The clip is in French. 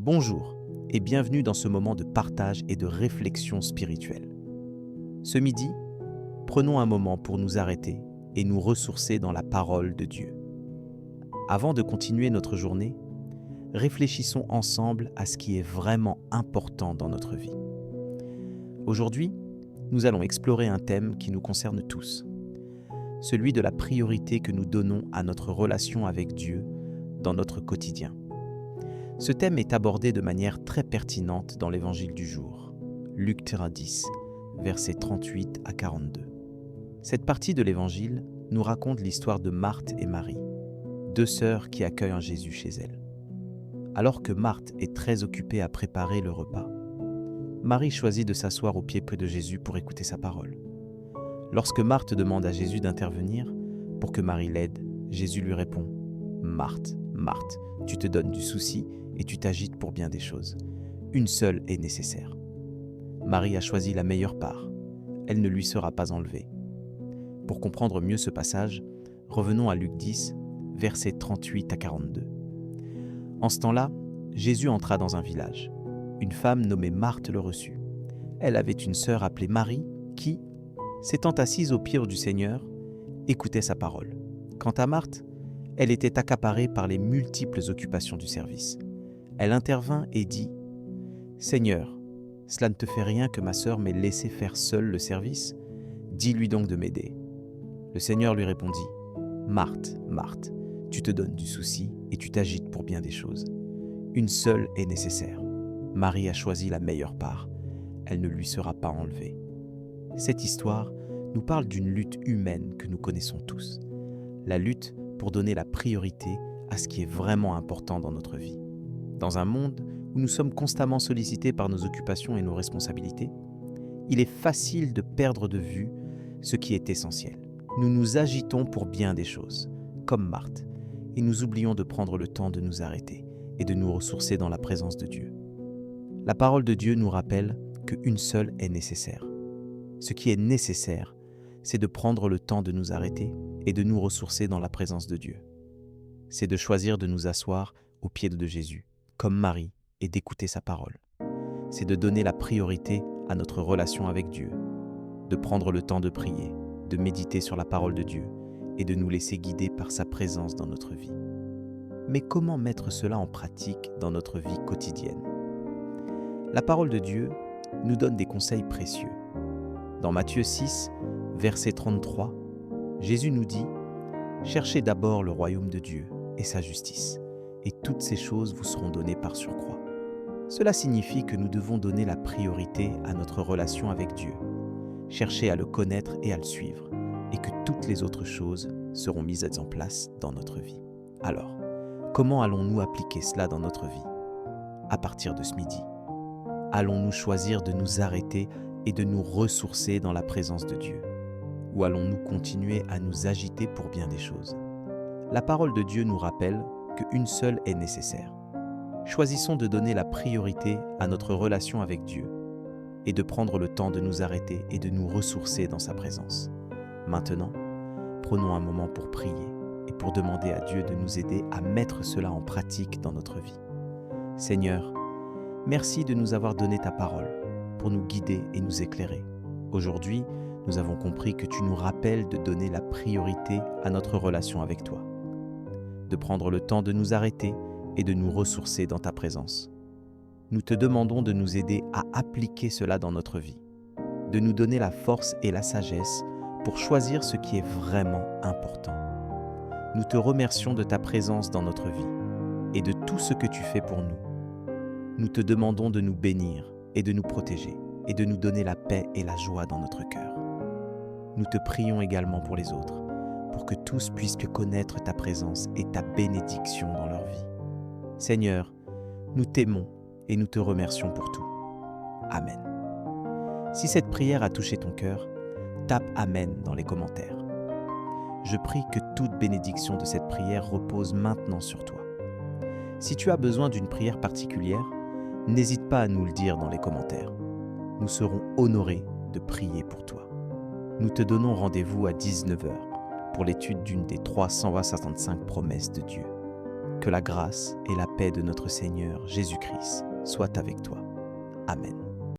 Bonjour et bienvenue dans ce moment de partage et de réflexion spirituelle. Ce midi, prenons un moment pour nous arrêter et nous ressourcer dans la parole de Dieu. Avant de continuer notre journée, réfléchissons ensemble à ce qui est vraiment important dans notre vie. Aujourd'hui, nous allons explorer un thème qui nous concerne tous, celui de la priorité que nous donnons à notre relation avec Dieu dans notre quotidien. Ce thème est abordé de manière très pertinente dans l'évangile du jour, Luc 10, versets 38 à 42. Cette partie de l'évangile nous raconte l'histoire de Marthe et Marie, deux sœurs qui accueillent un Jésus chez elles. Alors que Marthe est très occupée à préparer le repas, Marie choisit de s'asseoir au pied près de Jésus pour écouter sa parole. Lorsque Marthe demande à Jésus d'intervenir pour que Marie l'aide, Jésus lui répond « Marthe, Marthe, tu te donnes du souci et tu t'agites pour bien des choses. Une seule est nécessaire. Marie a choisi la meilleure part. Elle ne lui sera pas enlevée. » Pour comprendre mieux ce passage, revenons à Luc 10, versets 38 à 42. En ce temps-là, Jésus entra dans un village. Une femme nommée Marthe le reçut. Elle avait une sœur appelée Marie qui, s'étant assise aux pieds du Seigneur, écoutait sa parole. Quant à Marthe, elle était accaparée par les multiples occupations du service. Elle intervint et dit « Seigneur, cela ne te fait rien que ma sœur m'ait laissé faire seule le service? Dis-lui donc de m'aider. » Le Seigneur lui répondit « Marthe, Marthe, tu te donnes du souci et tu t'agites pour bien des choses. Une seule est nécessaire. Marie a choisi la meilleure part. Elle ne lui sera pas enlevée. » Cette histoire nous parle d'une lutte humaine que nous connaissons tous. La lutte pour donner la priorité à ce qui est vraiment important dans notre vie. Dans un monde où nous sommes constamment sollicités par nos occupations et nos responsabilités, il est facile de perdre de vue ce qui est essentiel. Nous nous agitons pour bien des choses, comme Marthe, et nous oublions de prendre le temps de nous arrêter et de nous ressourcer dans la présence de Dieu. La parole de Dieu nous rappelle qu'une seule est nécessaire. Ce qui est nécessaire, c'est de prendre le temps de nous arrêter et de nous ressourcer dans la présence de Dieu. C'est de choisir de nous asseoir aux pieds de Jésus, comme Marie, et d'écouter sa parole. C'est de donner la priorité à notre relation avec Dieu, de prendre le temps de prier, de méditer sur la parole de Dieu et de nous laisser guider par sa présence dans notre vie. Mais comment mettre cela en pratique dans notre vie quotidienne ? La parole de Dieu nous donne des conseils précieux. Dans Matthieu 6, verset 33, Jésus nous dit « Cherchez d'abord le royaume de Dieu et sa justice, et toutes ces choses vous seront données par surcroît. » Cela signifie que nous devons donner la priorité à notre relation avec Dieu, chercher à le connaître et à le suivre, et que toutes les autres choses seront mises en place dans notre vie. Alors, comment allons-nous appliquer cela dans notre vie ? À partir de ce midi, allons-nous choisir de nous arrêter et de nous ressourcer dans la présence de Dieu ? Ou allons-nous continuer à nous agiter pour bien des choses ? La parole de Dieu nous rappelle qu'une seule est nécessaire. Choisissons de donner la priorité à notre relation avec Dieu et de prendre le temps de nous arrêter et de nous ressourcer dans sa présence. Maintenant, prenons un moment pour prier et pour demander à Dieu de nous aider à mettre cela en pratique dans notre vie. Seigneur, merci de nous avoir donné ta parole pour nous guider et nous éclairer. Aujourd'hui, nous avons compris que tu nous rappelles de donner la priorité à notre relation avec toi, de prendre le temps de nous arrêter et de nous ressourcer dans ta présence. Nous te demandons de nous aider à appliquer cela dans notre vie, de nous donner la force et la sagesse pour choisir ce qui est vraiment important. Nous te remercions de ta présence dans notre vie et de tout ce que tu fais pour nous. Nous te demandons de nous bénir et de nous protéger et de nous donner la paix et la joie dans notre cœur. Nous te prions également pour les autres, pour que tous puissent connaître ta présence et ta bénédiction dans leur vie. Seigneur, nous t'aimons et nous te remercions pour tout. Amen. Si cette prière a touché ton cœur, tape Amen dans les commentaires. Je prie que toute bénédiction de cette prière repose maintenant sur toi. Si tu as besoin d'une prière particulière, n'hésite pas à nous le dire dans les commentaires. Nous serons honorés de prier pour toi. Nous te donnons rendez-vous à 19h pour l'étude d'une des 365 promesses de Dieu. Que la grâce et la paix de notre Seigneur Jésus-Christ soient avec toi. Amen.